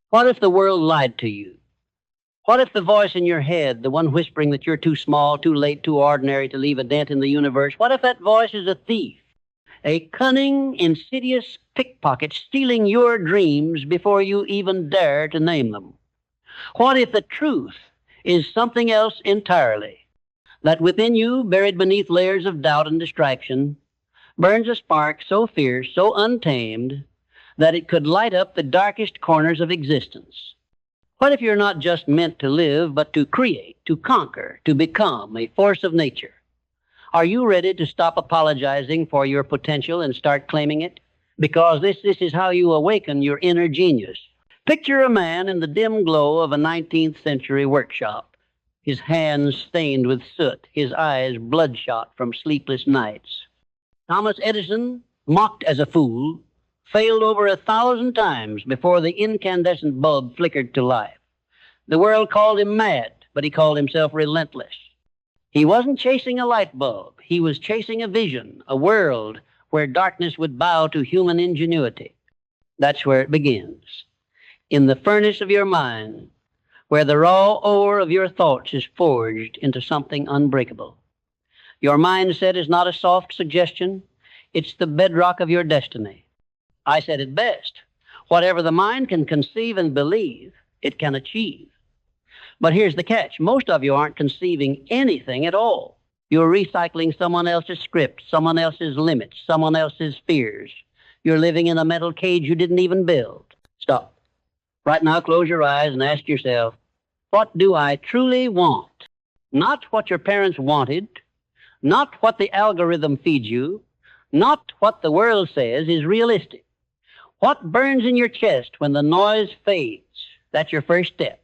What if the world lied to you? What if the voice in your head, the one whispering that you're too small, too late, too ordinary to leave a dent in the universe, what if that voice is a thief? A cunning, insidious pickpocket stealing your dreams before you even dare to name them. What if the truth is something else entirely? That within you, buried beneath layers of doubt and distraction, burns a spark so fierce, so untamed, that it could light up the darkest corners of existence. What if you're not just meant to live, but to create, to conquer, to become a force of nature? Are you ready to stop apologizing for your potential and start claiming it? Because this is how you awaken your inner genius. Picture a man in the dim glow of a 19th century workshop, his hands stained with soot, his eyes bloodshot from sleepless nights. Thomas Edison, mocked as a fool, failed over 1,000 times before the incandescent bulb flickered to life. The world called him mad, but he called himself relentless. He wasn't chasing a light bulb. He was chasing a vision, a world where darkness would bow to human ingenuity. That's where it begins. In the furnace of your mind, where the raw ore of your thoughts is forged into something unbreakable. Your mindset is not a soft suggestion. It's the bedrock of your destiny. I said it best. Whatever the mind can conceive and believe, it can achieve. But here's the catch. Most of you aren't conceiving anything at all. You're recycling someone else's script, someone else's limits, someone else's fears. You're living in a mental cage you didn't even build. Stop. Right now, close your eyes and ask yourself, what do I truly want? Not what your parents wanted, not what the algorithm feeds you, not what the world says is realistic. What burns in your chest when the noise fades? That's your first step.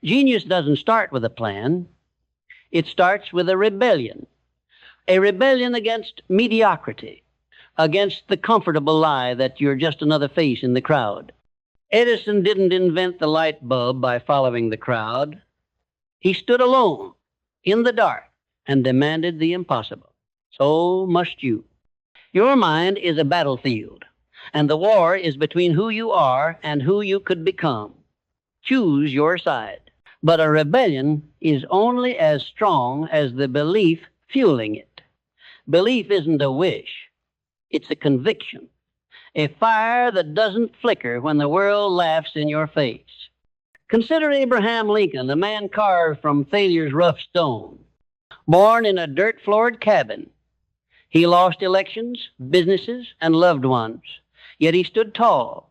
Genius doesn't start with a plan. It starts with a rebellion against mediocrity, against the comfortable lie that you're just another face in the crowd. Edison didn't invent the light bulb by following the crowd. He stood alone in the dark and demanded the impossible. So must you. Your mind is a battlefield, and the war is between who you are and who you could become. Choose your side. But a rebellion is only as strong as the belief fueling it. Belief isn't a wish. It's a conviction. A fire that doesn't flicker when the world laughs in your face. Consider Abraham Lincoln, a man carved from failure's rough stone. Born in a dirt-floored cabin. He lost elections, businesses, and loved ones. Yet he stood tall.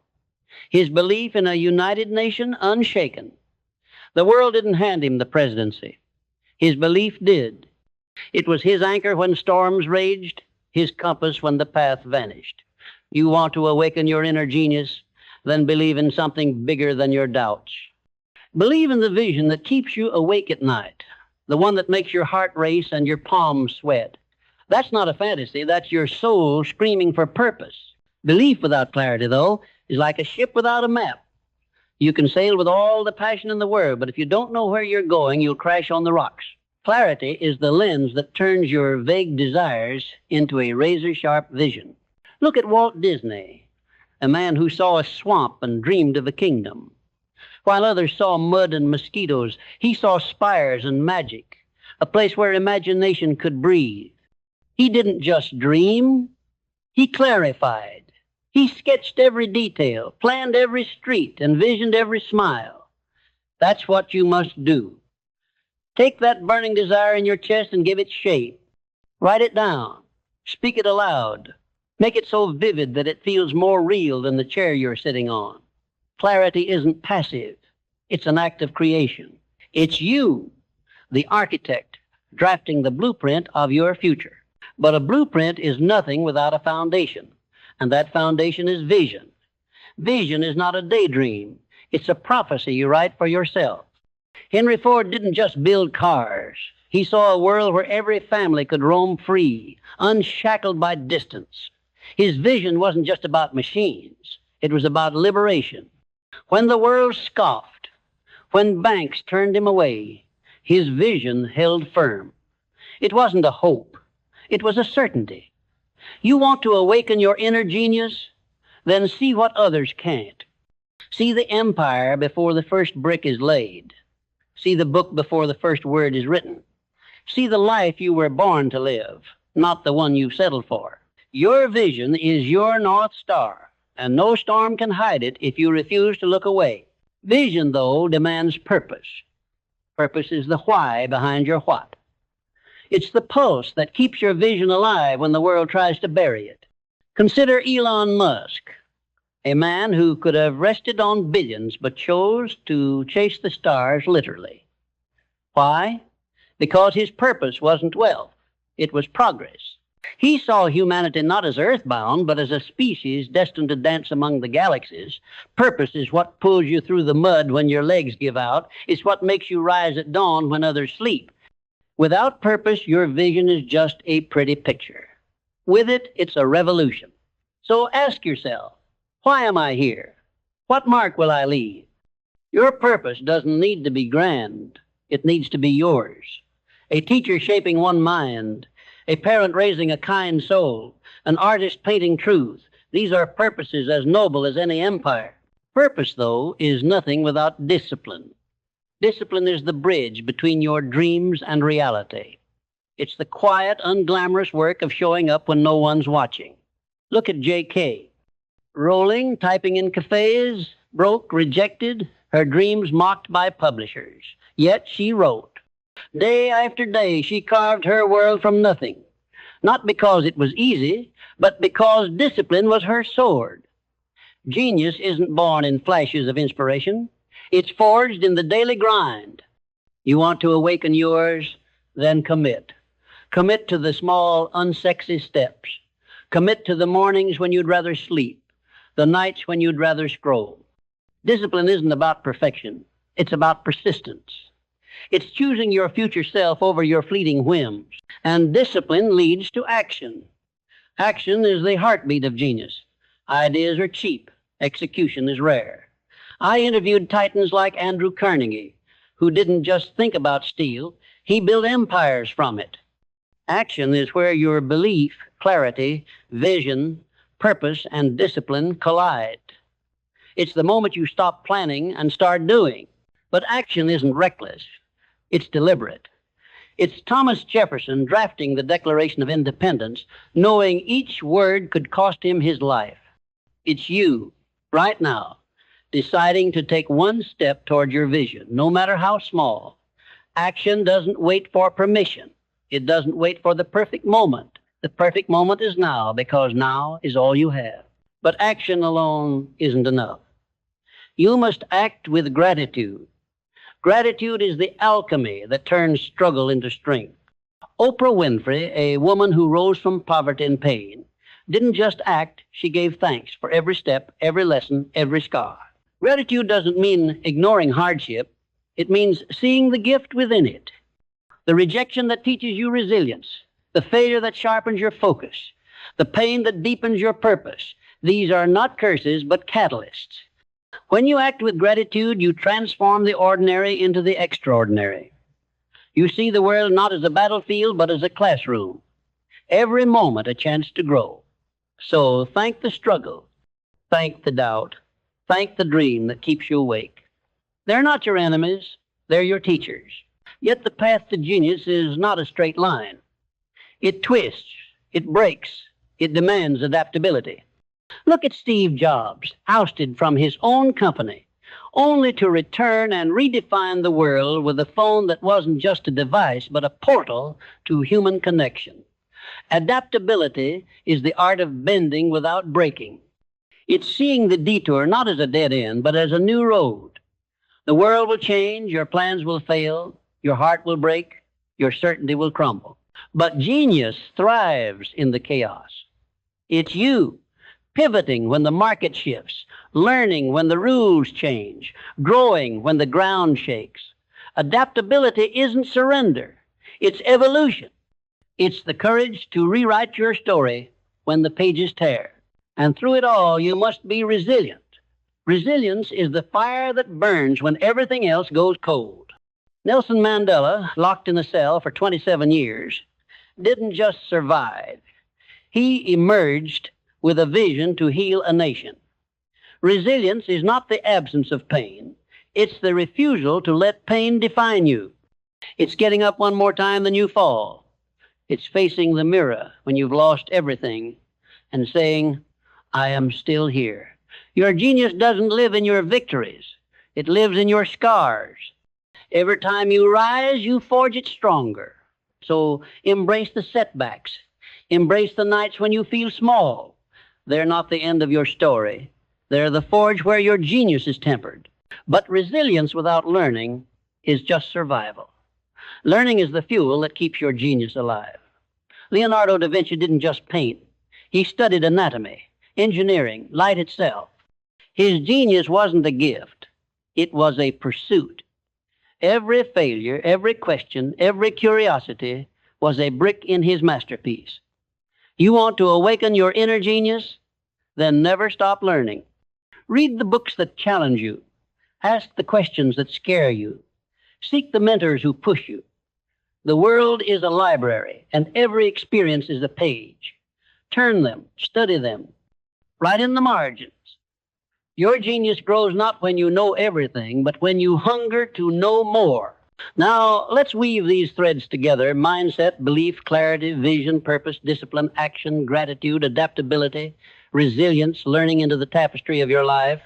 His belief in a united nation unshaken. The world didn't hand him the presidency. His belief did. It was his anchor when storms raged, his compass when the path vanished. You want to awaken your inner genius? Then believe in something bigger than your doubts. Believe in the vision that keeps you awake at night, the one that makes your heart race and your palms sweat. That's not a fantasy. That's your soul screaming for purpose. Belief without clarity, though, is like a ship without a map. You can sail with all the passion in the world, but if you don't know where you're going, you'll crash on the rocks. Clarity is the lens that turns your vague desires into a razor-sharp vision. Look at Walt Disney, a man who saw a swamp and dreamed of a kingdom. While others saw mud and mosquitoes, he saw spires and magic, a place where imagination could breathe. He didn't just dream, he clarified. He sketched every detail, planned every street, envisioned every smile. That's what you must do. Take that burning desire in your chest and give it shape. Write it down. Speak it aloud. Make it so vivid that it feels more real than the chair you're sitting on. Clarity isn't passive. It's an act of creation. It's you, the architect, drafting the blueprint of your future. But a blueprint is nothing without a foundation, and that foundation is vision. Vision is not a daydream. It's a prophecy you write for yourself. Henry Ford didn't just build cars. He saw a world where every family could roam free, unshackled by distance. His vision wasn't just about machines. It was about liberation. When the world scoffed, when banks turned him away, his vision held firm. It wasn't a hope. It was a certainty. You want to awaken your inner genius? Then see what others can't. See the empire before the first brick is laid. See the book before the first word is written. See the life you were born to live, not the one you've settled for. Your vision is your North Star, and no storm can hide it if you refuse to look away. Vision, though, demands purpose. Purpose is the why behind your what. It's the pulse that keeps your vision alive when the world tries to bury it. Consider Elon Musk, a man who could have rested on billions but chose to chase the stars literally. Why? Because his purpose wasn't wealth, it was progress. He saw humanity not as earthbound, but as a species destined to dance among the galaxies. Purpose is what pulls you through the mud when your legs give out. It's what makes you rise at dawn when others sleep. Without purpose, your vision is just a pretty picture. With it, it's a revolution. So ask yourself, why am I here? What mark will I leave? Your purpose doesn't need to be grand. It needs to be yours. A teacher shaping one mind, a parent raising a kind soul, an artist painting truth. These are purposes as noble as any empire. Purpose, though, is nothing without discipline. Discipline is the bridge between your dreams and reality. It's the quiet, unglamorous work of showing up when no one's watching. Look at J.K. Rolling, typing in cafes, broke, rejected, her dreams mocked by publishers. Yet she wrote. Day after day, she carved her world from nothing. Not because it was easy, but because discipline was her sword. Genius isn't born in flashes of inspiration. It's forged in the daily grind. You want to awaken yours? Then commit. Commit to the small, unsexy steps. Commit to the mornings when you'd rather sleep, the nights when you'd rather scroll. Discipline isn't about perfection. It's about persistence. It's choosing your future self over your fleeting whims. And discipline leads to action. Action is the heartbeat of genius. Ideas are cheap. Execution is rare. I interviewed titans like Andrew Carnegie, who didn't just think about steel. He built empires from it. Action is where your belief, clarity, vision, purpose, and discipline collide. It's the moment you stop planning and start doing. But action isn't reckless. It's deliberate. It's Thomas Jefferson drafting the Declaration of Independence, knowing each word could cost him his life. It's you, right now, deciding to take one step toward your vision, no matter how small. Action doesn't wait for permission. It doesn't wait for the perfect moment. The perfect moment is now, because now is all you have. But action alone isn't enough. You must act with gratitude. Gratitude is the alchemy that turns struggle into strength. Oprah Winfrey, a woman who rose from poverty and pain, didn't just act, she gave thanks for every step, every lesson, every scar. Gratitude doesn't mean ignoring hardship. It means seeing the gift within it. The rejection that teaches you resilience, the failure that sharpens your focus, the pain that deepens your purpose. These are not curses, but catalysts. When you act with gratitude, you transform the ordinary into the extraordinary. You see the world not as a battlefield, but as a classroom. Every moment a chance to grow. So thank the struggle, thank the doubt, thank the dream that keeps you awake. They're not your enemies, they're your teachers. Yet the path to genius is not a straight line. It twists, it breaks, it demands adaptability. Look at Steve Jobs, ousted from his own company, only to return and redefine the world with a phone that wasn't just a device, but a portal to human connection. Adaptability is the art of bending without breaking. It's seeing the detour not as a dead end, but as a new road. The world will change, your plans will fail, your heart will break, your certainty will crumble. But genius thrives in the chaos. It's you, pivoting when the market shifts, learning when the rules change, growing when the ground shakes. Adaptability isn't surrender, it's evolution. It's the courage to rewrite your story when the pages tear. And through it all, you must be resilient. Resilience is the fire that burns when everything else goes cold. Nelson Mandela, locked in a cell for 27 years, didn't just survive. He emerged with a vision to heal a nation. Resilience is not the absence of pain. It's the refusal to let pain define you. It's getting up one more time than you fall. It's facing the mirror when you've lost everything and saying, I am still here. Your genius doesn't live in your victories. It lives in your scars. Every time you rise, you forge it stronger. So embrace the setbacks. Embrace the nights when you feel small. They're not the end of your story. They're the forge where your genius is tempered. But resilience without learning is just survival. Learning is the fuel that keeps your genius alive. Leonardo da Vinci didn't just paint. He studied anatomy, engineering, light itself. His genius wasn't a gift. It was a pursuit. Every failure, every question, every curiosity was a brick in his masterpiece. You want to awaken your inner genius? Then never stop learning. Read the books that challenge you. Ask the questions that scare you. Seek the mentors who push you. The world is a library, and every experience is a page. Turn them, study them, write in the margins. Your genius grows not when you know everything, but when you hunger to know more. Now, let's weave these threads together: mindset, belief, clarity, vision, purpose, discipline, action, gratitude, adaptability, resilience, learning into the tapestry of your life.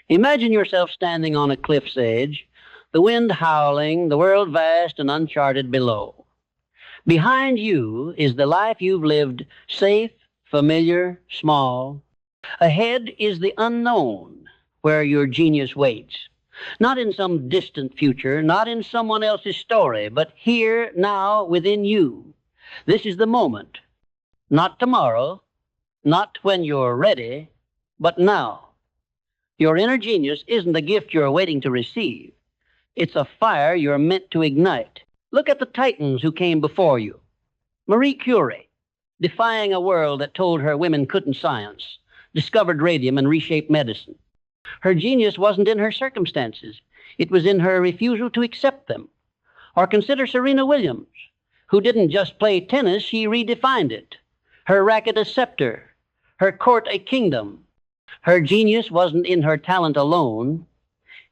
Imagine yourself standing on a cliff's edge, the wind howling, the world vast and uncharted below. Behind you is the life you've lived, safe, familiar, small. Ahead is the unknown, where your genius waits. Not in some distant future, not in someone else's story, but here, now, within you. This is the moment. Not tomorrow, not when you're ready, but now. Your inner genius isn't a gift you're waiting to receive. It's a fire you're meant to ignite. Look at the titans who came before you. Marie Curie, defying a world that told her women couldn't science, discovered radium and reshaped medicine. Her genius wasn't in her circumstances. It was in her refusal to accept them. Or consider Serena Williams, who didn't just play tennis, she redefined it. Her racket a scepter, her court a kingdom. Her genius wasn't in her talent alone.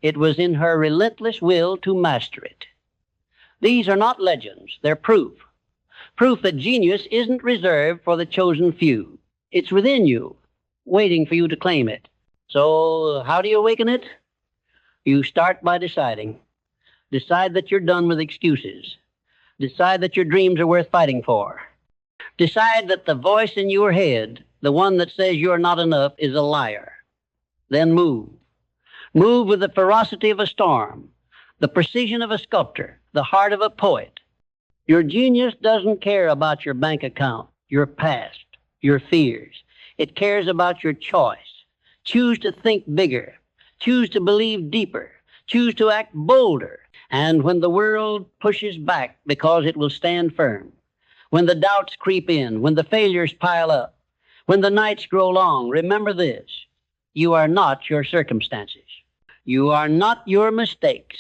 It was in her relentless will to master it. These are not legends, they're proof. Proof that genius isn't reserved for the chosen few. It's within you, waiting for you to claim it. So how do you awaken it? You start by deciding. Decide that you're done with excuses. Decide that your dreams are worth fighting for. Decide that the voice in your head, the one that says you're not enough, is a liar. Then move. Move with the ferocity of a storm, the precision of a sculptor, the heart of a poet. Your genius doesn't care about your bank account, your past, your fears. It cares about your choice. Choose to think bigger. Choose to believe deeper. Choose to act bolder. And when the world pushes back, because it will stand firm, when the doubts creep in, when the failures pile up, when the nights grow long, remember this: you are not your circumstances. You are not your mistakes.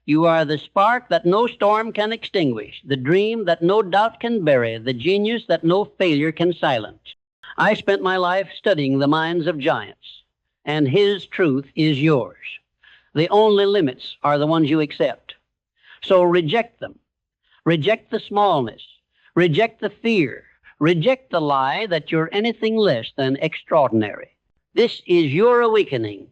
You are the spark that no storm can extinguish, the dream that no doubt can bury, the genius that no failure can silence. I spent my life studying the minds of giants, and his truth is yours. The only limits are the ones you accept. So reject them. Reject the smallness. Reject the fear. Reject the lie that you're anything less than extraordinary. This is your awakening.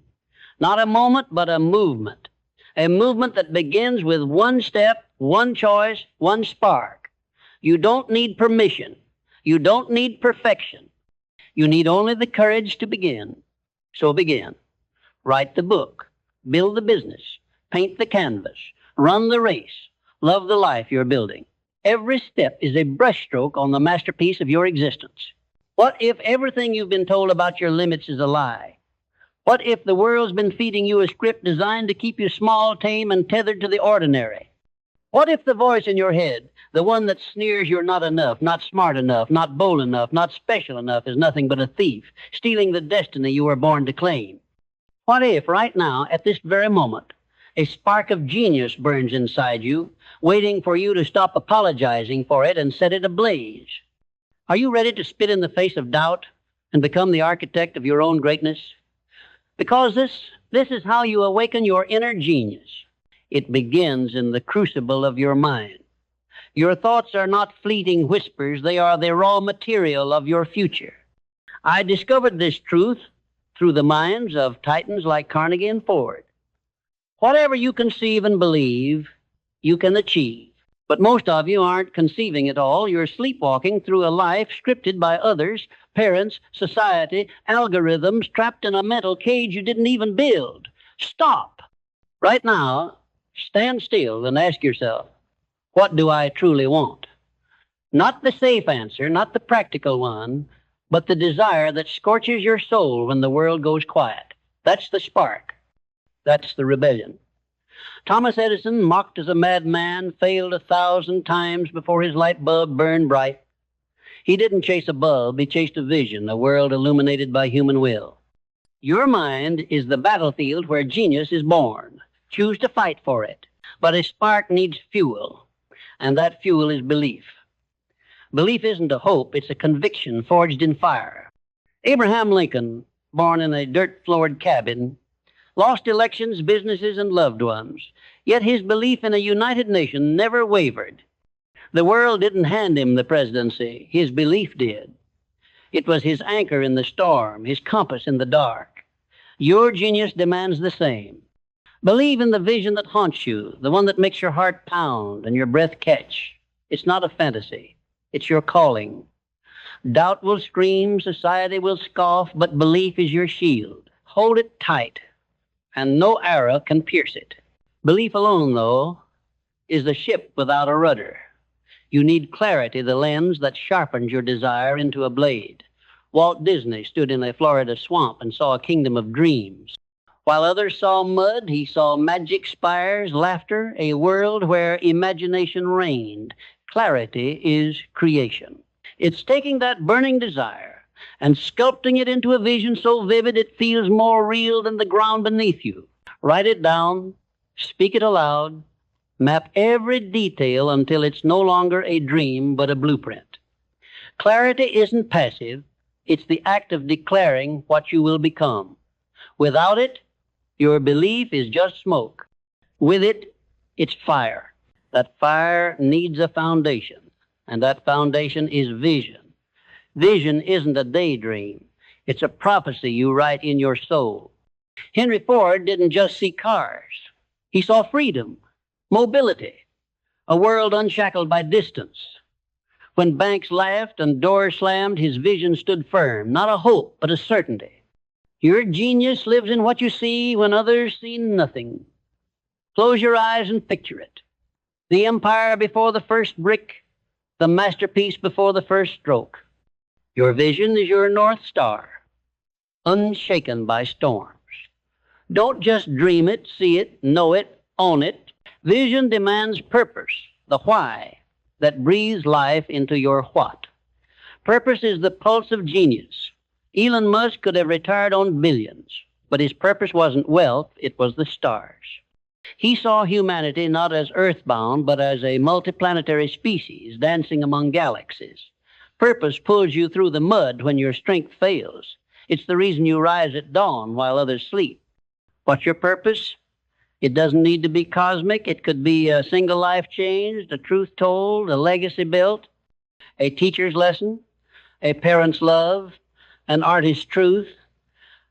Not a moment, but a movement. A movement that begins with one step, one choice, one spark. You don't need permission. You don't need perfection. You need only the courage to begin. So begin. Write the book. Build the business. Paint the canvas. Run the race. Love the life you're building. Every step is a brushstroke on the masterpiece of your existence. What if everything you've been told about your limits is a lie? What if the world's been feeding you a script designed to keep you small, tame, and tethered to the ordinary? What if the voice in your head, the one that sneers you're not enough, not smart enough, not bold enough, not special enough, is nothing but a thief, stealing the destiny you were born to claim? What if right now, at this very moment, a spark of genius burns inside you, waiting for you to stop apologizing for it and set it ablaze? Are you ready to spit in the face of doubt and become the architect of your own greatness? Because this is how you awaken your inner genius. It begins in the crucible of your mind. Your thoughts are not fleeting whispers, they are the raw material of your future. I discovered this truth through the minds of titans like Carnegie and Ford. Whatever you conceive and believe, you can achieve. But most of you aren't conceiving it all. You're sleepwalking through a life scripted by others, parents, society, algorithms, trapped in a mental cage you didn't even build. Stop. Right now, stand still and ask yourself, what do I truly want? Not the safe answer, not the practical one, but the desire that scorches your soul when the world goes quiet. That's the spark. That's the rebellion. Thomas Edison, mocked as a madman, failed 1,000 times before his light bulb burned bright. He didn't chase a bulb, he chased a vision, a world illuminated by human will. Your mind is the battlefield where genius is born. Choose to fight for it. But a spark needs fuel, and that fuel is belief. Belief isn't a hope, it's a conviction forged in fire. Abraham Lincoln, born in a dirt-floored cabin, lost elections, businesses, and loved ones. Yet his belief in a united nation never wavered. The world didn't hand him the presidency. His belief did. It was his anchor in the storm, his compass in the dark. Your genius demands the same. Believe in the vision that haunts you, the one that makes your heart pound and your breath catch. It's not a fantasy. It's your calling. Doubt will scream, society will scoff, but belief is your shield. Hold it tight, and no arrow can pierce it. Belief alone, though, is the ship without a rudder. You need clarity, the lens that sharpens your desire into a blade. Walt Disney stood in a Florida swamp and saw a kingdom of dreams. While others saw mud, he saw magic spires, laughter, a world where imagination reigned. Clarity is creation. It's taking that burning desire and sculpting it into a vision so vivid it feels more real than the ground beneath you. Write it down, speak it aloud, map every detail until it's no longer a dream but a blueprint. Clarity isn't passive, it's the act of declaring what you will become. Without it, your belief is just smoke. With it, it's fire. That fire needs a foundation, and that foundation is vision. Vision isn't a daydream. It's a prophecy you write in your soul. Henry Ford didn't just see cars. He saw freedom, mobility, a world unshackled by distance. When banks laughed and doors slammed, his vision stood firm, not a hope, but a certainty. Your genius lives in what you see when others see nothing. Close your eyes and picture it. The empire before the first brick, the masterpiece before the first stroke. Your vision is your North Star, unshaken by storms. Don't just dream it, see it, know it, own it. Vision demands purpose, the why, that breathes life into your what. Purpose is the pulse of genius. Elon Musk could have retired on billions, but his purpose wasn't wealth, it was the stars. He saw humanity not as earthbound, but as a multiplanetary species dancing among galaxies. Purpose pulls you through the mud when your strength fails. It's the reason you rise at dawn while others sleep. What's your purpose? It doesn't need to be cosmic. It could be a single life changed, a truth told, a legacy built, a teacher's lesson, a parent's love, an artist's truth.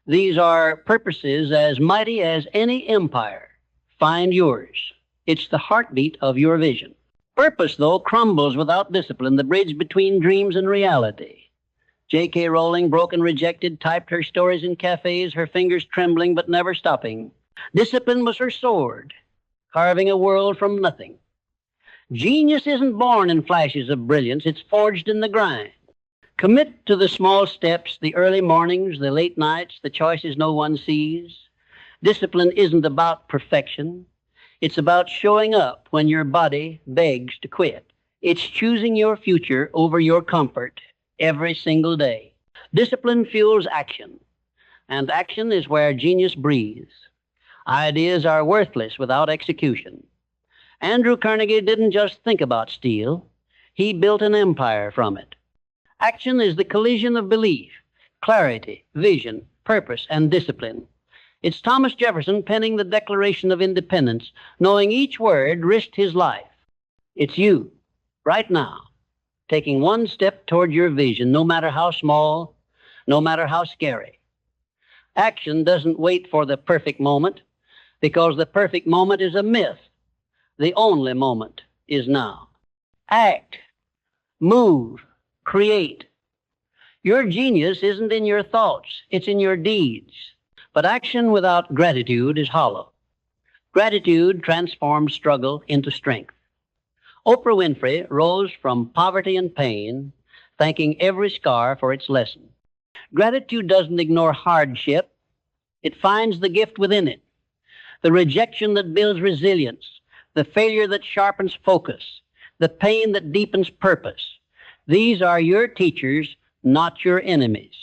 These are purposes as mighty as any empire. Find yours. It's the heartbeat of your vision. Purpose, though, crumbles without discipline, the bridge between dreams and reality. J.K. Rowling, broken, rejected, typed her stories in cafes, her fingers trembling but never stopping. Discipline was her sword, carving a world from nothing. Genius isn't born in flashes of brilliance, it's forged in the grind. Commit to the small steps, the early mornings, the late nights, the choices no one sees. Discipline isn't about perfection. It's about showing up when your body begs to quit. It's choosing your future over your comfort every single day. Discipline fuels action, and action is where genius breathes. Ideas are worthless without execution. Andrew Carnegie didn't just think about steel. He built an empire from it. Action is the collision of belief, clarity, vision, purpose, and discipline. It's Thomas Jefferson penning the Declaration of Independence, knowing each word risked his life. It's you, right now, taking one step toward your vision, no matter how small, no matter how scary. Action doesn't wait for the perfect moment, because the perfect moment is a myth. The only moment is now. Act, move, create. Your genius isn't in your thoughts, it's in your deeds. But action without gratitude is hollow. Gratitude transforms struggle into strength. Oprah Winfrey rose from poverty and pain, thanking every scar for its lesson. Gratitude doesn't ignore hardship, it finds the gift within it. The rejection that builds resilience, the failure that sharpens focus, the pain that deepens purpose. These are your teachers, not your enemies.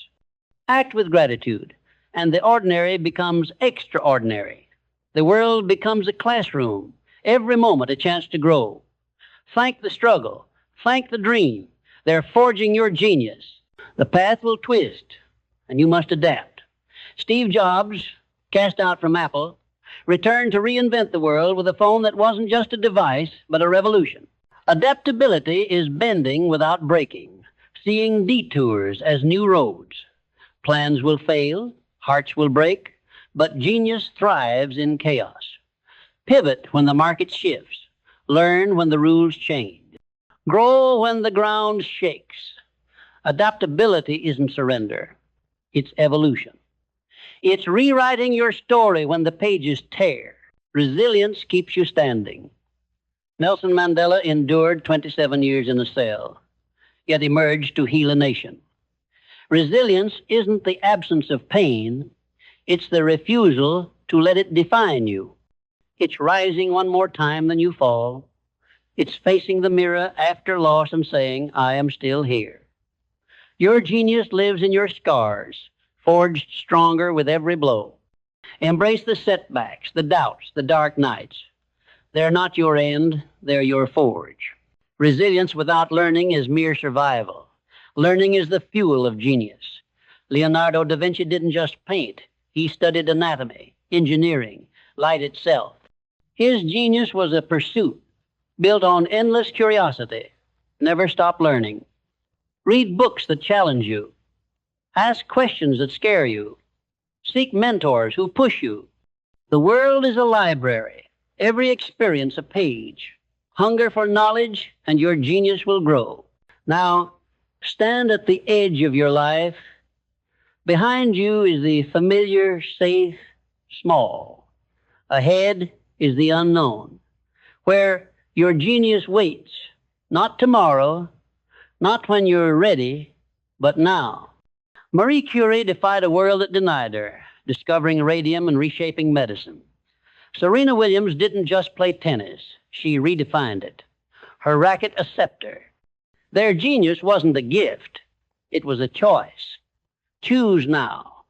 Act with gratitude, and the ordinary becomes extraordinary. The world becomes a classroom, every moment a chance to grow. Thank the struggle, thank the dream. They're forging your genius. The path will twist, and you must adapt. Steve Jobs, cast out from Apple, returned to reinvent the world with a phone that wasn't just a device, but a revolution. Adaptability is bending without breaking, seeing detours as new roads. Plans will fail, hearts will break, but genius thrives in chaos. Pivot when the market shifts. Learn when the rules change. Grow when the ground shakes. Adaptability isn't surrender. It's evolution. It's rewriting your story when the pages tear. Resilience keeps you standing. Nelson Mandela endured 27 years in a cell, yet emerged to heal a nation. Resilience isn't the absence of pain, it's the refusal to let it define you. It's rising one more time than you fall. It's facing the mirror after loss and saying, I am still here. Your genius lives in your scars, forged stronger with every blow. Embrace the setbacks, the doubts, the dark nights. They're not your end, they're your forge. Resilience without learning is mere survival. Learning is the fuel of genius. Leonardo da Vinci didn't just paint. He studied anatomy, engineering, light itself. His genius was a pursuit built on endless curiosity. Never stop learning. Read books that challenge you. Ask questions that scare you. Seek mentors who push you. The world is a library, every experience a page. Hunger for knowledge, and your genius will grow. Now, stand at the edge of your life. Behind you is the familiar, safe, small. Ahead is the unknown, where your genius waits, not tomorrow, not when you're ready, but now. Marie Curie defied a world that denied her, discovering radium and reshaping medicine. Serena Williams didn't just play tennis, she redefined it. Her racket a scepter. Their genius wasn't a gift, it was a choice. Choose now.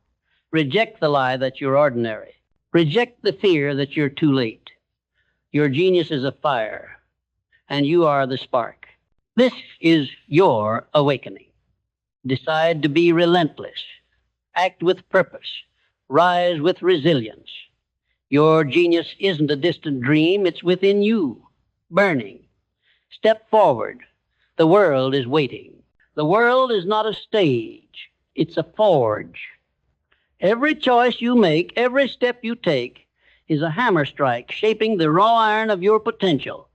Reject the lie that you're ordinary. Reject the fear that you're too late. Your genius is a fire, and you are the spark. This is your awakening. Decide to be relentless. Act with purpose. Rise with resilience. Your genius isn't a distant dream, it's within you, burning. Step forward. The world is waiting. The world is not a stage, it's a forge. Every choice you make, every step you take, is a hammer strike shaping the raw iron of your potential.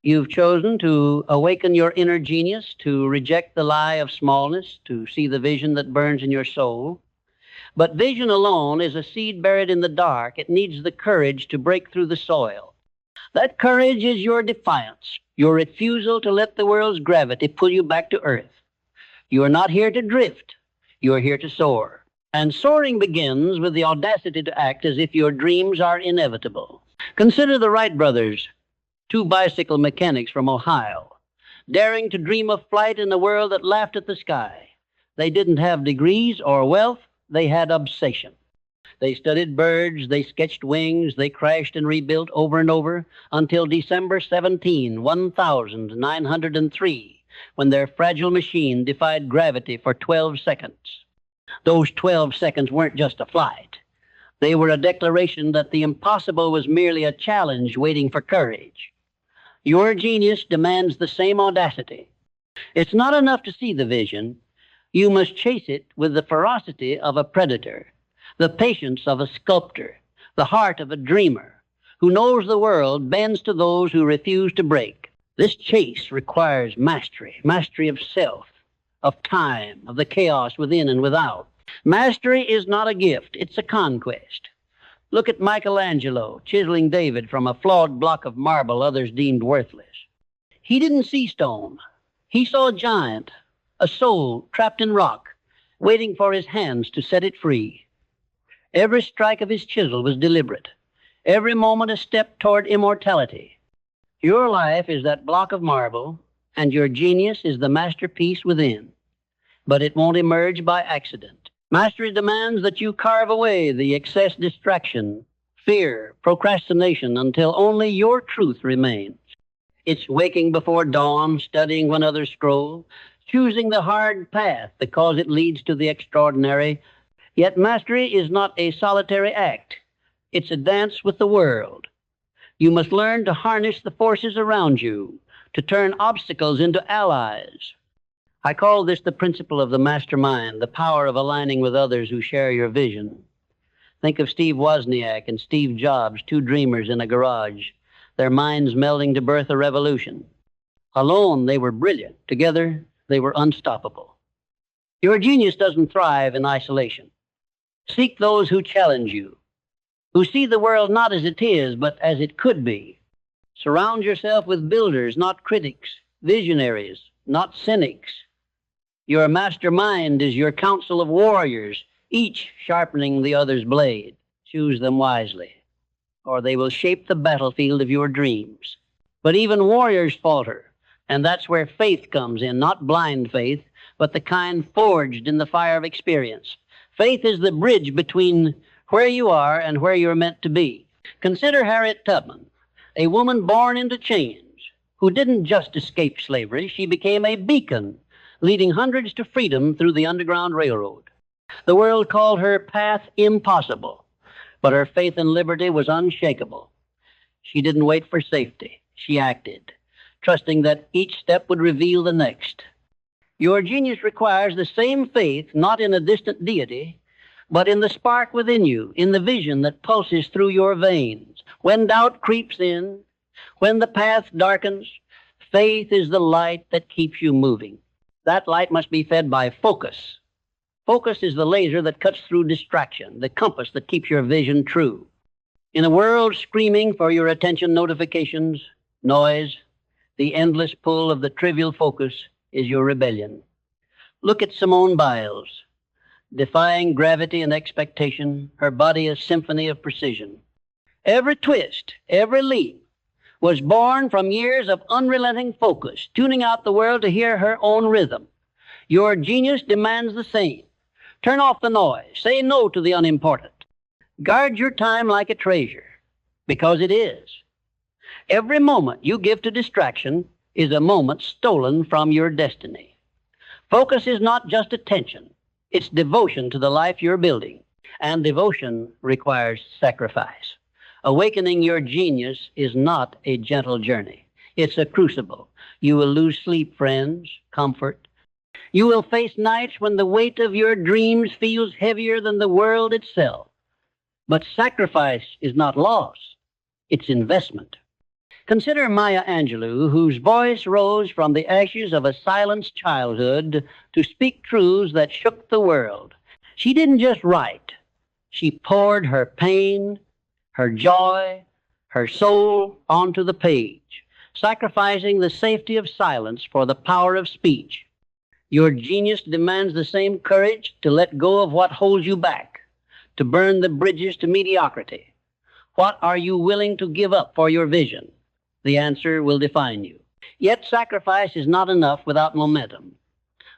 You've chosen to awaken your inner genius, to reject the lie of smallness, to see the vision that burns in your soul. But vision alone is a seed buried in the dark. It needs the courage to break through the soil. That courage is your defiance, your refusal to let the world's gravity pull you back to earth. You are not here to drift. You are here to soar. And soaring begins with the audacity to act as if your dreams are inevitable. Consider the Wright brothers, two bicycle mechanics from Ohio, daring to dream of flight in a world that laughed at the sky. They didn't have degrees or wealth. They had obsession. They studied birds, they sketched wings, they crashed and rebuilt over and over until December 17, 1903, when their fragile machine defied gravity for 12 seconds. Those 12 seconds weren't just a flight. They were a declaration that the impossible was merely a challenge waiting for courage. Your genius demands the same audacity. It's not enough to see the vision. You must chase it with the ferocity of a predator, the patience of a sculptor, the heart of a dreamer, who knows the world bends to those who refuse to break. This chase requires mastery, mastery of self, of time, of the chaos within and without. Mastery is not a gift, it's a conquest. Look at Michelangelo chiseling David from a flawed block of marble others deemed worthless. He didn't see stone. He saw a giant, a soul trapped in rock, waiting for his hands to set it free. Every strike of his chisel was deliberate, every moment a step toward immortality. Your life is that block of marble, and your genius is the masterpiece within. But it won't emerge by accident. Mastery demands that you carve away the excess distraction, fear, procrastination, until only your truth remains. It's waking before dawn, studying when others scroll, choosing the hard path because it leads to the extraordinary. Yet mastery is not a solitary act. It's a dance with the world. You must learn to harness the forces around you, to turn obstacles into allies. I call this the principle of the mastermind, the power of aligning with others who share your vision. Think of Steve Wozniak and Steve Jobs, two dreamers in a garage, their minds melding to birth a revolution. Alone, they were brilliant. Together, they were unstoppable. Your genius doesn't thrive in isolation. Seek those who challenge you, who see the world not as it is, but as it could be. Surround yourself with builders, not critics, visionaries, not cynics. Your mastermind is your council of warriors, each sharpening the other's blade. Choose them wisely, or they will shape the battlefield of your dreams. But even warriors falter, and that's where faith comes in, not blind faith, but the kind forged in the fire of experience. Faith is the bridge between where you are and where you're meant to be. Consider Harriet Tubman, a woman born into chains, who didn't just escape slavery, she became a beacon, leading hundreds to freedom through the Underground Railroad. The world called her path impossible, but her faith in liberty was unshakable. She didn't wait for safety. She acted, trusting that each step would reveal the next. Your genius requires the same faith, not in a distant deity, but in the spark within you, in the vision that pulses through your veins. When doubt creeps in, when the path darkens, faith is the light that keeps you moving. That light must be fed by focus. Focus is the laser that cuts through distraction, the compass that keeps your vision true. In a world screaming for your attention notifications, noise, the endless pull of the trivial focus is your rebellion. Look at Simone Biles. Defying gravity and expectation, her body a symphony of precision. Every twist, every leap was born from years of unrelenting focus, tuning out the world to hear her own rhythm. Your genius demands the same. Turn off the noise. Say no to the unimportant. Guard your time like a treasure, because it is. Every moment you give to distraction is a moment stolen from your destiny. Focus is not just attention. It's devotion to the life you're building, and devotion requires sacrifice. Awakening your genius is not a gentle journey. It's a crucible. You will lose sleep, friends, comfort. You will face nights when the weight of your dreams feels heavier than the world itself. But sacrifice is not loss. It's investment. Consider Maya Angelou, whose voice rose from the ashes of a silenced childhood to speak truths that shook the world. She didn't just write. She poured her pain, her joy, her soul onto the page, sacrificing the safety of silence for the power of speech. Your genius demands the same courage to let go of what holds you back, to burn the bridges to mediocrity. What are you willing to give up for your vision? The answer will define you. Yet sacrifice is not enough without momentum.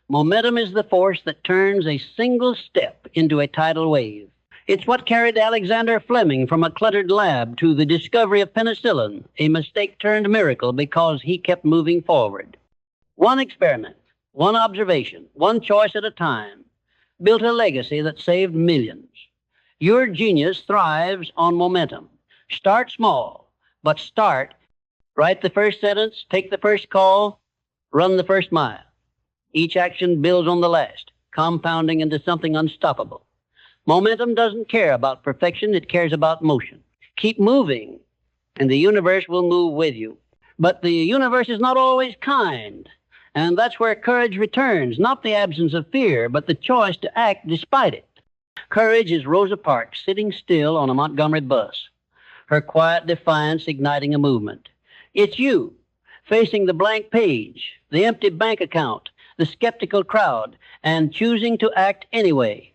Momentum is the force that turns a single step into a tidal wave. It's what carried Alexander Fleming from a cluttered lab to the discovery of penicillin, a mistake turned miracle because he kept moving forward. One experiment, one observation, one choice at a time, built a legacy that saved millions. Your genius thrives on momentum. Start small, but start. Write the first sentence, take the first call, run the first mile. Each action builds on the last, compounding into something unstoppable. Momentum doesn't care about perfection, it cares about motion. Keep moving, and the universe will move with you. But the universe is not always kind, and that's where courage returns, not the absence of fear, but the choice to act despite it. Courage is Rosa Parks sitting still on a Montgomery bus, her quiet defiance igniting a movement. It's you, facing the blank page, the empty bank account, the skeptical crowd, and choosing to act anyway.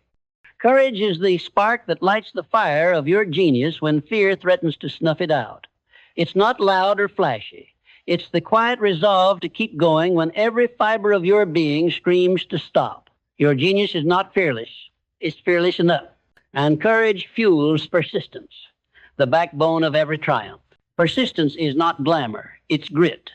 Courage is the spark that lights the fire of your genius when fear threatens to snuff it out. It's not loud or flashy. It's the quiet resolve to keep going when every fiber of your being screams to stop. Your genius is not fearless. It's fearless enough. And courage fuels persistence, the backbone of every triumph. Persistence is not glamour. It's grit.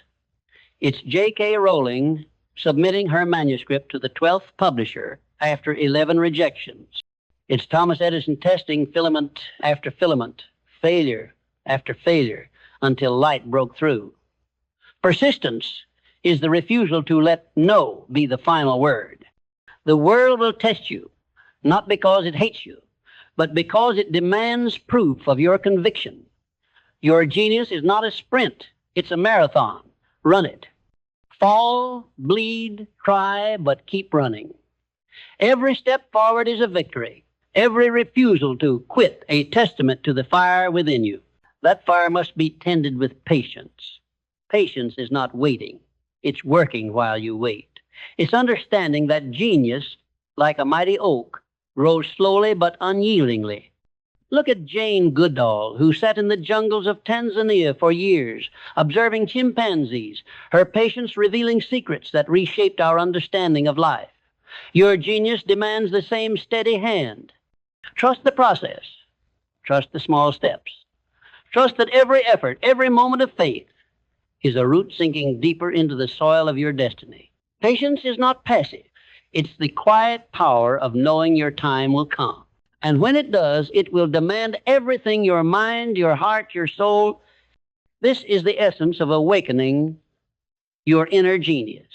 It's J.K. Rowling submitting her manuscript to the 12th publisher after 11 rejections. It's Thomas Edison testing filament after filament, failure after failure, until light broke through. Persistence is the refusal to let no be the final word. The world will test you, not because it hates you, but because it demands proof of your conviction. Your genius is not a sprint, it's a marathon. Run it. Fall, bleed, cry, but keep running. Every step forward is a victory. Every refusal to quit a testament to the fire within you. That fire must be tended with patience. Patience is not waiting. It's working while you wait. It's understanding that genius, like a mighty oak, grows slowly but unyieldingly. Look at Jane Goodall, who sat in the jungles of Tanzania for years, observing chimpanzees, her patience revealing secrets that reshaped our understanding of life. Your genius demands the same steady hand. Trust the process. Trust the small steps. Trust that every effort, every moment of faith, is a root sinking deeper into the soil of your destiny. Patience is not passive. It's the quiet power of knowing your time will come. And when it does, it will demand everything, your mind, your heart, your soul. This is the essence of awakening your inner genius.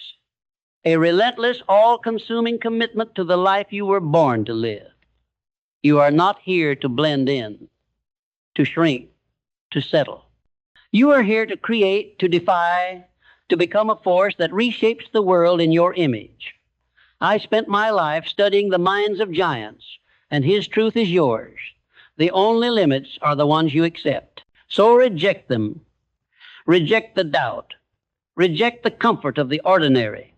A relentless, all-consuming commitment to the life you were born to live. You are not here to blend in, to shrink, to settle. You are here to create, to defy, to become a force that reshapes the world in your image. I spent my life studying the minds of giants, and his truth is yours. The only limits are the ones you accept. So reject them. Reject the doubt. Reject the comfort of the ordinary.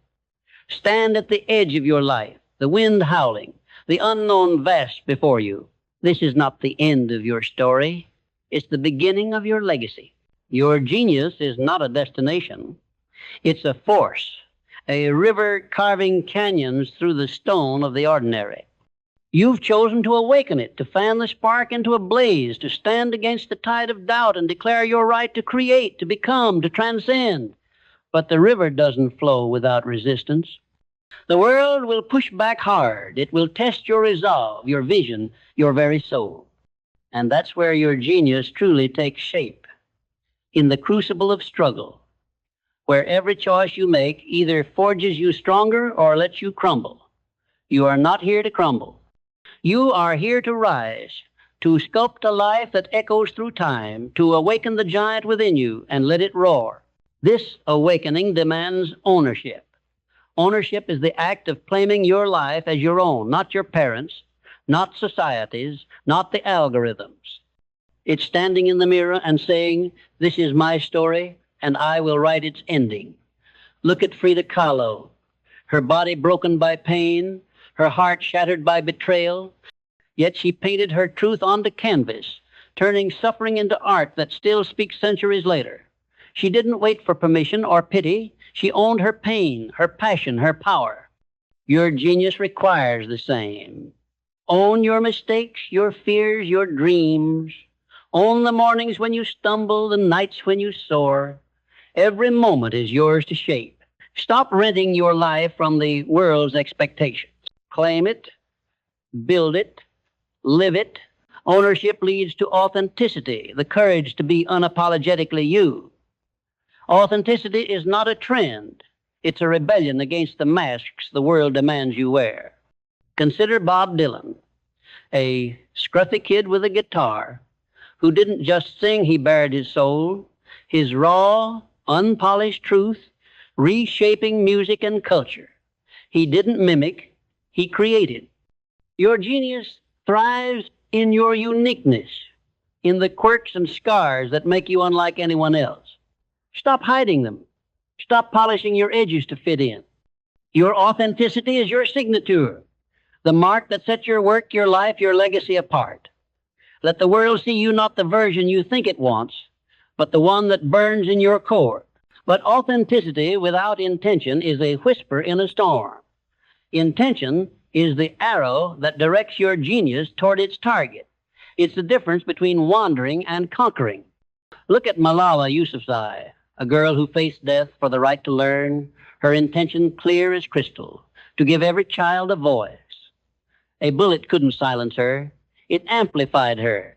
Stand at the edge of your life, the wind howling, the unknown vast before you. This is not the end of your story. It's the beginning of your legacy. Your genius is not a destination. It's a force, a river carving canyons through the stone of the ordinary. You've chosen to awaken it, to fan the spark into a blaze, to stand against the tide of doubt and declare your right to create, to become, to transcend. But the river doesn't flow without resistance. The world will push back hard. It will test your resolve, your vision, your very soul. And that's where your genius truly takes shape, in the crucible of struggle, where every choice you make either forges you stronger or lets you crumble. You are not here to crumble. You are here to rise, to sculpt a life that echoes through time, to awaken the giant within you and let it roar. This awakening demands ownership. Ownership is the act of claiming your life as your own, not your parents', not society's, not the algorithms. It's standing in the mirror and saying, "This is my story, and I will write its ending." Look at Frida Kahlo, her body broken by pain, her heart shattered by betrayal, yet she painted her truth onto canvas, turning suffering into art that still speaks centuries later. She didn't wait for permission or pity. She owned her pain, her passion, her power. Your genius requires the same. Own your mistakes, your fears, your dreams. Own the mornings when you stumble, the nights when you soar. Every moment is yours to shape. Stop renting your life from the world's expectations. Claim it, build it, live it, Ownership leads to authenticity, the courage to be unapologetically you. Authenticity is not a trend. It's a rebellion against the masks the world demands you wear. Consider Bob Dylan, a scruffy kid with a guitar who didn't just sing, he bared his soul, his raw, unpolished truth, reshaping music and culture. He didn't mimic, he created. Your genius thrives in your uniqueness, in the quirks and scars that make you unlike anyone else. Stop hiding them. Stop polishing your edges to fit in. Your authenticity is your signature, the mark that sets your work, your life, your legacy apart. Let the world see you not the version you think it wants, but the one that burns in your core. But authenticity without intention is a whisper in a storm. Intention is the arrow that directs your genius toward its target. It's the difference between wandering and conquering. Look at Malala Yousafzai, a girl who faced death for the right to learn, her intention clear as crystal, to give every child a voice. A bullet couldn't silence her. It amplified her.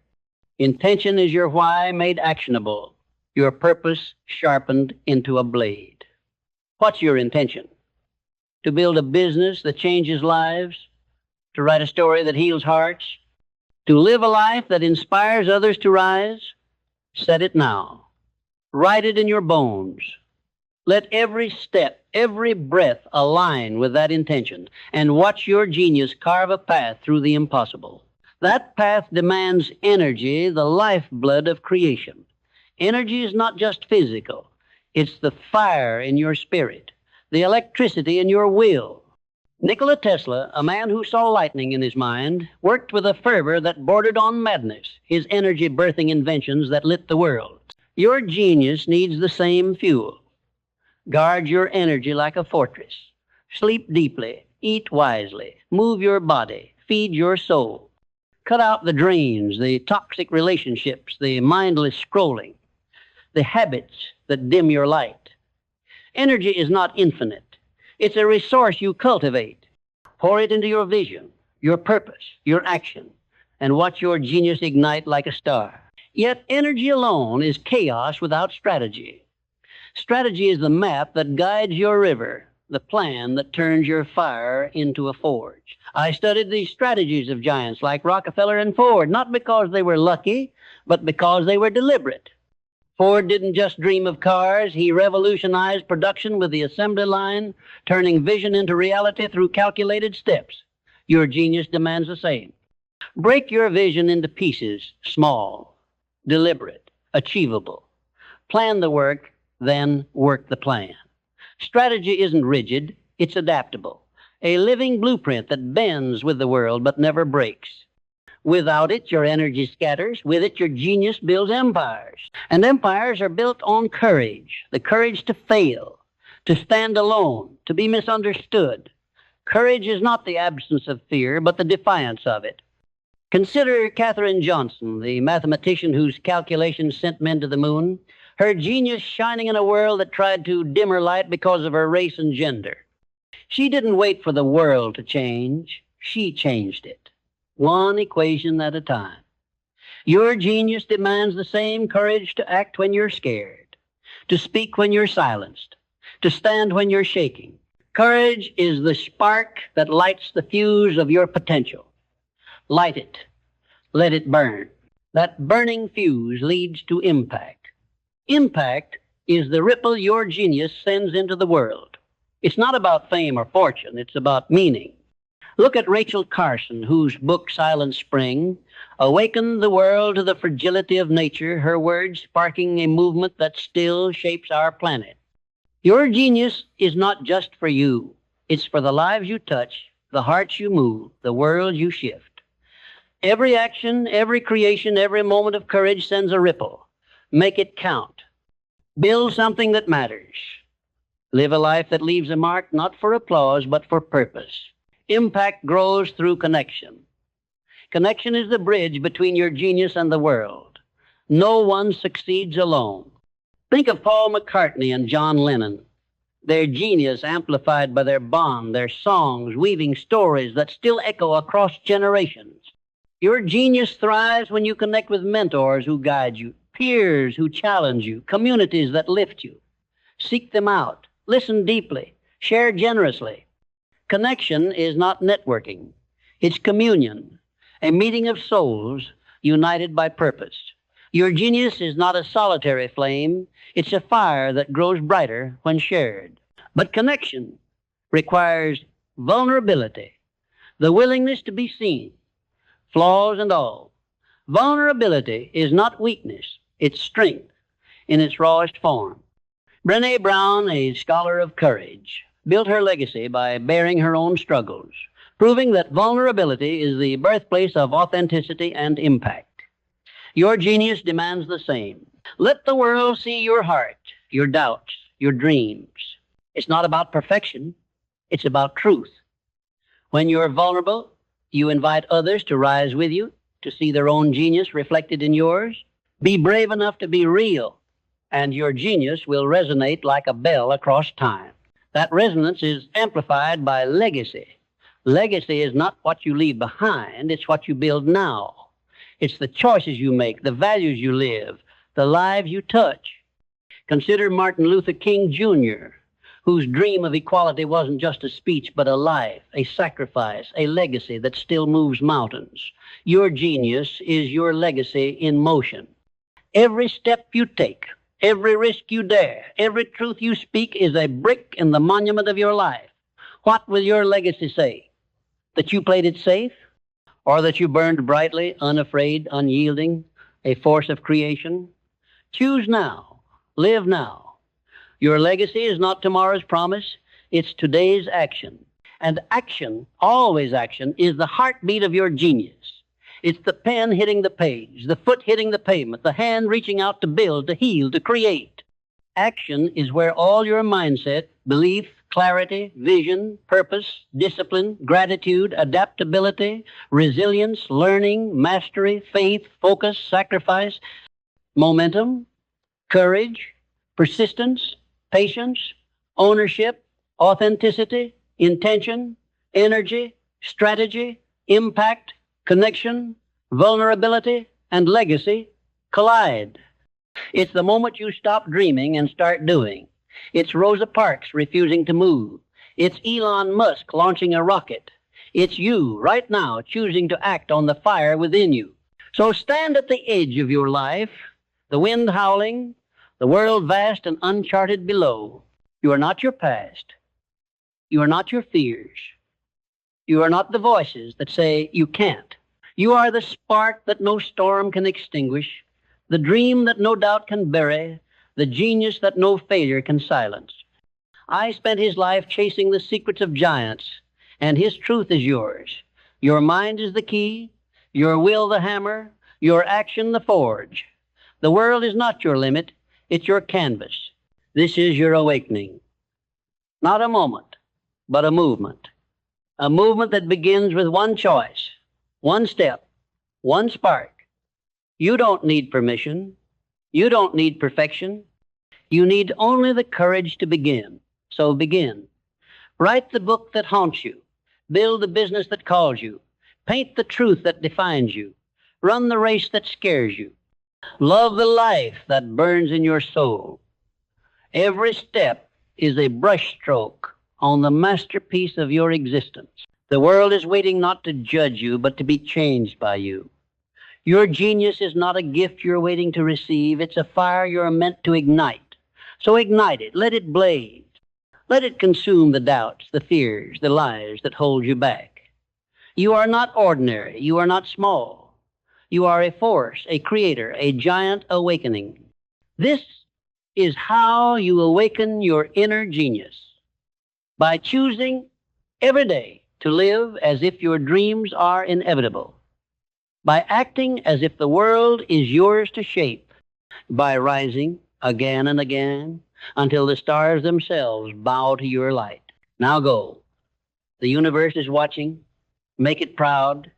Intention is your why made actionable, your purpose sharpened into a blade. What's your intention? To build a business that changes lives? To write a story that heals hearts? To live a life that inspires others to rise? Set it now. Write it in your bones. Let every step, every breath align with that intention, and watch your genius carve a path through the impossible. That path demands energy, the lifeblood of creation. Energy is not just physical. It's the fire in your spirit, the electricity in your will. Nikola Tesla, a man who saw lightning in his mind, worked with a fervor that bordered on madness, his energy birthing inventions that lit the world. Your genius needs the same fuel. Guard your energy like a fortress. Sleep deeply, eat wisely, move your body, feed your soul. Cut out the drains, the toxic relationships, the mindless scrolling, the habits that dim your light. Energy is not infinite. It's a resource you cultivate. Pour it into your vision, your purpose, your action, and watch your genius ignite like a star. Yet energy alone is chaos without strategy. Strategy is the map that guides your river, the plan that turns your fire into a forge. I studied the strategies of giants like Rockefeller and Ford, not because they were lucky, but because they were deliberate. Ford didn't just dream of cars. He revolutionized production with the assembly line, turning vision into reality through calculated steps. Your genius demands the same. Break your vision into pieces, small, deliberate, achievable. Plan the work, then work the plan. Strategy isn't rigid, it's adaptable. A living blueprint that bends with the world but never breaks. Without it, your energy scatters. With it, your genius builds empires. And empires are built on courage, the courage to fail, to stand alone, to be misunderstood. Courage is not the absence of fear, but the defiance of it. Consider Katherine Johnson, the mathematician whose calculations sent men to the moon, her genius shining in a world that tried to dim her light because of her race and gender. She didn't wait for the world to change. She changed it, one equation at a time. Your genius demands the same courage to act when you're scared, to speak when you're silenced, to stand when you're shaking. Courage is the spark that lights the fuse of your potential. Light it. Let it burn. That burning fuse leads to impact. Impact is the ripple your genius sends into the world. It's not about fame or fortune. It's about meaning. Look at Rachel Carson, whose book, Silent Spring, awakened the world to the fragility of nature, her words sparking a movement that still shapes our planet. Your genius is not just for you. It's for the lives you touch, the hearts you move, the world you shift. Every action, every creation, every moment of courage sends a ripple. Make it count. Build something that matters. Live a life that leaves a mark not for applause, but for purpose. Impact grows through connection. Connection is the bridge between your genius and the world. No one succeeds alone. Think of Paul McCartney and John Lennon. Their genius amplified by their bond, their songs weaving stories that still echo across generations. Your genius thrives when you connect with mentors who guide you, peers who challenge you, communities that lift you. Seek them out. Listen deeply. Share generously. Connection is not networking. It's communion, a meeting of souls united by purpose. Your genius is not a solitary flame. It's a fire that grows brighter when shared. But connection requires vulnerability, the willingness to be seen, flaws and all. Vulnerability is not weakness, it's strength in its rawest form. Brené Brown, a scholar of courage, built her legacy by bearing her own struggles, proving that vulnerability is the birthplace of authenticity and impact. Your genius demands the same. Let the world see your heart, your doubts, your dreams. It's not about perfection, it's about truth. When you're vulnerable, you invite others to rise with you, to see their own genius reflected in yours. Be brave enough to be real, and your genius will resonate like a bell across time. That resonance is amplified by legacy. Legacy is not what you leave behind, it's what you build now. It's the choices you make, the values you live, the lives you touch. Consider Martin Luther King Jr., whose dream of equality wasn't just a speech, but a life, a sacrifice, a legacy that still moves mountains. Your genius is your legacy in motion. Every step you take, every risk you dare, every truth you speak is a brick in the monument of your life. What will your legacy say? That you played it safe? Or that you burned brightly, unafraid, unyielding, a force of creation? Choose now. Live now. Your legacy is not tomorrow's promise, it's today's action. And action, always action, is the heartbeat of your genius. It's the pen hitting the page, the foot hitting the pavement, the hand reaching out to build, to heal, to create. Action is where all your mindset, belief, clarity, vision, purpose, discipline, gratitude, adaptability, resilience, learning, mastery, faith, focus, sacrifice, momentum, courage, persistence, patience, ownership, authenticity, intention, energy, strategy, impact, connection, vulnerability, and legacy collide. It's the moment you stop dreaming and start doing. It's Rosa Parks refusing to move. It's Elon Musk launching a rocket. It's you right now choosing to act on the fire within you. So stand at the edge of your life, the wind howling, the world vast and uncharted below. You are not your past. You are not your fears. You are not the voices that say you can't. You are the spark that no storm can extinguish, the dream that no doubt can bury, the genius that no failure can silence. I spent his life chasing the secrets of giants, and his truth is yours. Your mind is the key, your will the hammer, your action the forge. The world is not your limit, it's your canvas. This is your awakening. Not a moment, but a movement. A movement that begins with one choice, one step, one spark. You don't need permission. You don't need perfection. You need only the courage to begin. So begin. Write the book that haunts you. Build the business that calls you. Paint the truth that defines you. Run the race that scares you. Love the life that burns in your soul. Every step is a brushstroke on the masterpiece of your existence. The world is waiting not to judge you, but to be changed by you. Your genius is not a gift you're waiting to receive. It's a fire you're meant to ignite. So ignite it. Let it blaze. Let it consume the doubts, the fears, the lies that hold you back. You are not ordinary. You are not small. You are a force, a creator, a giant awakening. This is how you awaken your inner genius. By choosing every day to live as if your dreams are inevitable. By acting as if the world is yours to shape. By rising again and again until the stars themselves bow to your light. Now go. The universe is watching. Make it proud.